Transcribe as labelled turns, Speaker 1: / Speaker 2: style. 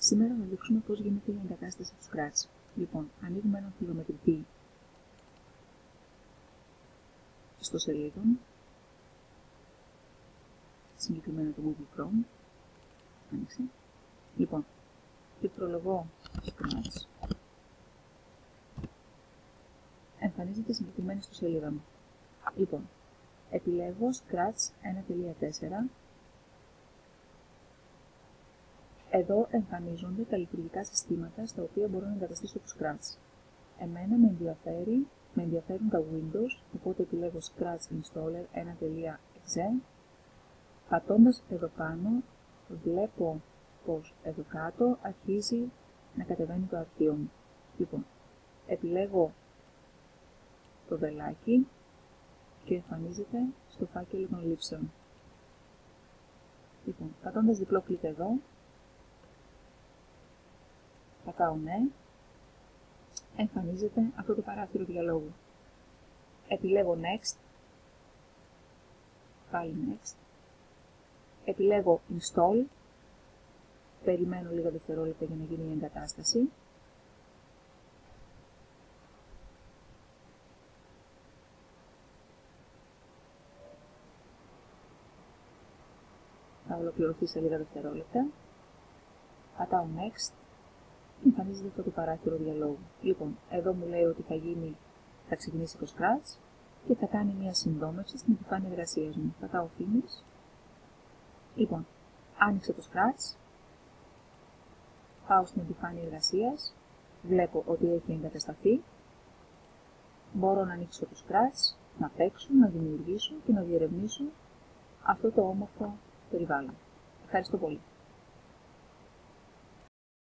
Speaker 1: Σήμερα θα δείξουμε πώς γίνεται η εγκατάσταση του Scratch. Λοιπόν, ανοίγουμε έναν φιλομετρητή στο σελίδον, συγκεκριμένα το Google Chrome. Άνοιξε. Λοιπόν, πληκτρολογώ Scratch. Εμφανίζεται συγκεκριμένη στο σελίδα μου. Λοιπόν, επιλέγω Scratch 1.4. Εδώ εμφανίζονται τα λειτουργικά συστήματα στα οποία μπορώ να εγκαταστήσω το Scratch. Εμένα με ενδιαφέρουν τα Windows, οπότε επιλέγω Scratch Installer 1.exe. Πατώντας εδώ πάνω, βλέπω πως εδώ κάτω αρχίζει να κατεβαίνει το αρχείο μου. Λοιπόν, επιλέγω το βελάκι και εμφανίζεται στο φάκελο των λήψεων. Λοιπόν, πατώντας διπλό κλικ εδώ, πατάω ναι, εμφανίζεται αυτό το παράθυρο διαλόγου. Επιλέγω Next, πάλι Next, επιλέγω Install, περιμένω λίγα δευτερόλεπτα για να γίνει η εγκατάσταση. Θα ολοκληρωθεί σε λίγα δευτερόλεπτα. Πατάω Next και εμφανίζεται αυτό το παράθυρο διαλόγου. Λοιπόν, εδώ μου λέει ότι θα ξεκινήσει το Scratch και θα κάνει μια συνδόμευση στην επιφάνεια εργασίας μου. Πατάω Finish. Λοιπόν, άνοιξε το Scratch. Πάω στην επιφάνεια εργασίας. Βλέπω ότι έχει εγκατασταθεί. Μπορώ να ανοίξω το Scratch, να παίξω, να δημιουργήσω και να διερευνήσω αυτό το όμορφο περιβάλλον. Ευχαριστώ πολύ.